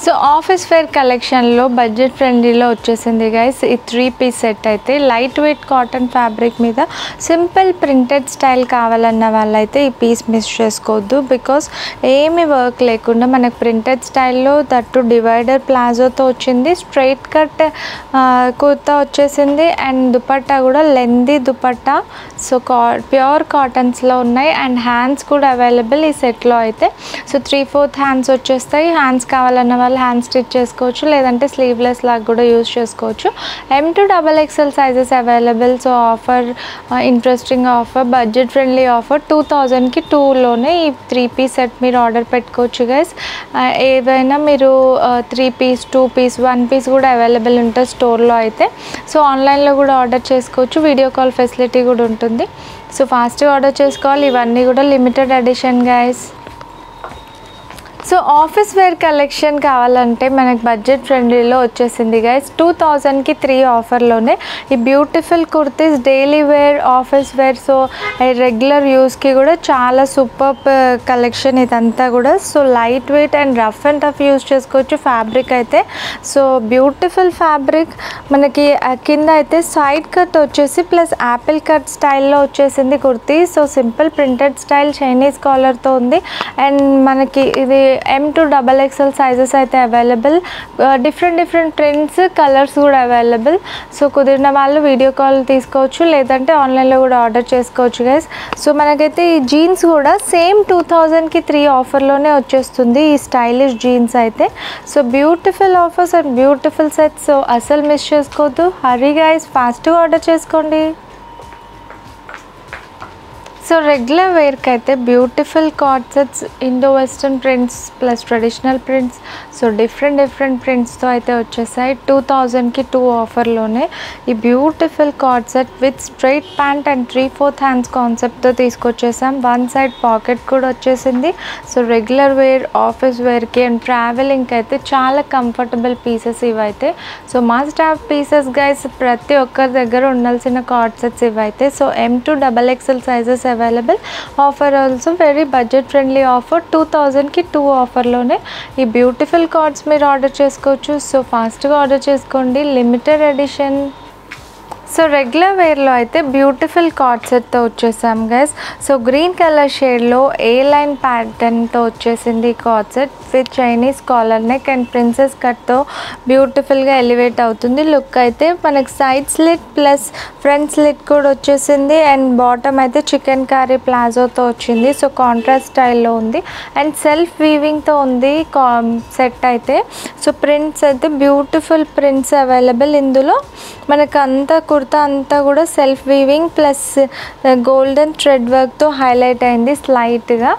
So office wear కలెక్షన్లో budget ఫ్రెండ్లీలో వచ్చేసింది guys. ఈ 3 పీస్ సెట్ అయితే లైట్ వెయిట్ కాటన్ ఫ్యాబ్రిక్ మీద సింపుల్ ప్రింటెడ్ స్టైల్ కావాలన్న వాళ్ళైతే ఈ పీస్ మిస్ చేసుకోవద్దు. బికాస్ ఏమి వర్క్ లేకుండా మనకు ప్రింటెడ్ స్టైల్లో దట్టు డివైడర్ ప్లాజోతో వచ్చింది. స్ట్రైట్ కట్ కుర్తా వచ్చేసింది అండ్ దుపట్టా కూడా లెందీ దుపట్టా. సో ప్యూర్ కాటన్స్లో ఉన్నాయి అండ్ హ్యాండ్స్ కూడా అవైలబుల్ ఈ సెట్లో అయితే. సో 3/4 హ్యాండ్స్ వచ్చేస్తాయి. హ్యాండ్స్ కావాలన్న వాళ్ళు హ్యాండ్ స్టిచ్ చేసుకోవచ్చు, లేదంటే స్లీవ్లెస్ లాగా కూడా యూజ్ చేసుకోవచ్చు. M to XXL sizes available. So offer interesting offer, budget friendly offer. 2000కి 2లోనే ఈ 3 పీస్ సెట్ మీరు ఆర్డర్ పెట్టుకోవచ్చు గైస్. ఏదైనా మీరు 3 పీస్ 2 పీస్ 1 పీస్ కూడా అవైలబుల్ ఉంటుంది స్టోర్లో అయితే. సో ఆన్లైన్లో కూడా ఆర్డర్ చేసుకోవచ్చు, వీడియో కాల్ ఫెసిలిటీ కూడా ఉంటుంది. సో ఫాస్ట్గా ఆర్డర్ చేసుకోవాలి. ఇవన్నీ కూడా limited edition guys. So office wear collection కావాలంటే మనకు బడ్జెట్ ఫ్రెండ్లీలో వచ్చేసింది గైస్. 2000కి 3 ఆఫర్లోనే ఈ beautiful kurtis daily wear, office wear, so regular యూస్కి కూడా చాలా సూపర్ కలెక్షన్ ఇదంతా కూడా. So light weight and rough and tough use చేసుకోవచ్చు ఫ్యాబ్రిక్ అయితే. సో బ్యూటిఫుల్ ఫ్యాబ్రిక్ మనకి కింద అయితే సైడ్ కట్ వచ్చేసి ప్లస్ యాపిల్ కట్ స్టైల్లో వచ్చేసింది kurti. So simple printed style Chinese కాలర్తో ఉంది అండ్ మనకి ఇది M to XXL సైజెస్ అయితే అవైలబుల్. డిఫరెంట్ ప్రింట్స్, కలర్స్ కూడా అవైలబుల్. సో కుదిరిన వాళ్ళు వీడియో కాల్ తీసుకోవచ్చు, లేదంటే ఆన్లైన్లో కూడా ఆర్డర్ చేసుకోవచ్చు గైస్. సో మనకైతే ఈ జీన్స్ కూడా సేమ్ 2000కి 3 ఆఫర్లోనే వచ్చేస్తుంది ఈ స్టైలిష్ జీన్స్ అయితే. So beautiful offers and beautiful sets. So అసలు మిస్ చేసుకోవద్దు. హరీ గైస్, ఫాస్ట్గా ఆర్డర్ చేసుకోండి. సో రెగ్యులర్ వేర్కి అయితే beautiful co-ord sets, Indo western prints plus traditional prints, so different ప్రింట్స్తో అయితే వచ్చేసాయి 2000కి 2 ఆఫర్లోనే. ఈ beautiful co-ord set with straight pant and 3/4 hands కాన్సెప్ట్తో తీసుకొచ్చేసాం. 1 సైడ్ పాకెట్ కూడా వచ్చేసింది. సో రెగ్యులర్ వేర్, ఆఫీస్ వేర్కి అండ్ ట్రావెలింగ్కి అయితే చాలా కంఫర్టబుల్ పీసెస్ ఇవైతే. So must have pieces guys. ప్రతి ఒక్కరి దగ్గర ఉండాల్సిన కార్డ్ సెట్స్ ఇవైతే. So M to XXL sizes available. Offer also very budget friendly offer. 2000కి 2 ఆఫర్లోనే ఈ బ్యూటిఫుల్ కార్డ్స్ మీరు ఆర్డర్ చేసుకోవచ్చు. సో ఫాస్ట్గా ఆర్డర్ చేసుకోండి, లిమిటెడ్ ఎడిషన్. సో రెగ్యులర్ వేర్లో అయితే బ్యూటిఫుల్ కార్డ్ సెట్తో వచ్చేసాం గైస్. సో గ్రీన్ కలర్ షేడ్లో ఏ లైన్ ప్యాటర్న్తో వచ్చేసింది ఈ co-ord set with Chinese collar neck and princess కట్తో బ్యూటిఫుల్గా ఎలివేట్ అవుతుంది లుక్ అయితే. మనకి side slit plus front slit కూడా వచ్చేసింది అండ్ బాటమ్ అయితే చికెన్ కర్రీ ప్లాజోతో వచ్చింది. సో కాంట్రాస్ట్ స్టైల్లో ఉంది అండ్ సెల్ఫ్ వీవింగ్తో ఉంది సెట్ అయితే. సో ప్రింట్స్ అయితే బ్యూటిఫుల్ ప్రింట్స్ అవైలబుల్ ఇందులో. మనకు అంతా కుర్తా అంతా కూడా self weaving plus golden thread వర్క్తో హైలైట్ అయింది స్లైట్గా.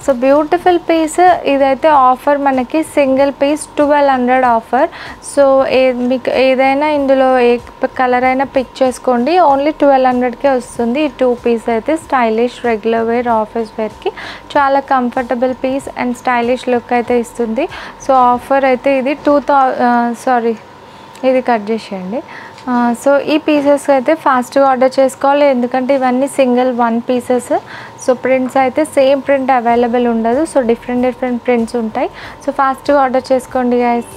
సో బ్యూటిఫుల్ పీస్ ఇదైతే. ఆఫర్ మనకి సింగిల్ పీస్ 1200 ఆఫర్. సో మీకు ఏదైనా ఇందులో ఏ కలర్ అయినా పిక్ చేసుకోండి, ఓన్లీ 1200కే వస్తుంది. ఈ 2 పీస్ అయితే స్టైలిష్ రెగ్యులర్ వేర్, ఆఫీస్ వేర్కి చాలా comfortable piece and stylish look అయితే ఇస్తుంది. సో ఆఫర్ అయితే ఇది ఇది కట్ చేసేయండి. సో ఈ పీసెస్ అయితే ఫాస్ట్గా ఆర్డర్ చేసుకోవాలి, ఎందుకంటే ఇవన్నీ సింగిల్ 1 పీసెస్. సో ప్రింట్స్ అయితే సేమ్ ప్రింట్ అవైలబుల్ ఉండదు. సో డిఫరెంట్ ప్రింట్స్ ఉంటాయి. సో ఫాస్ట్గా ఆర్డర్ చేసుకోండి గైస్.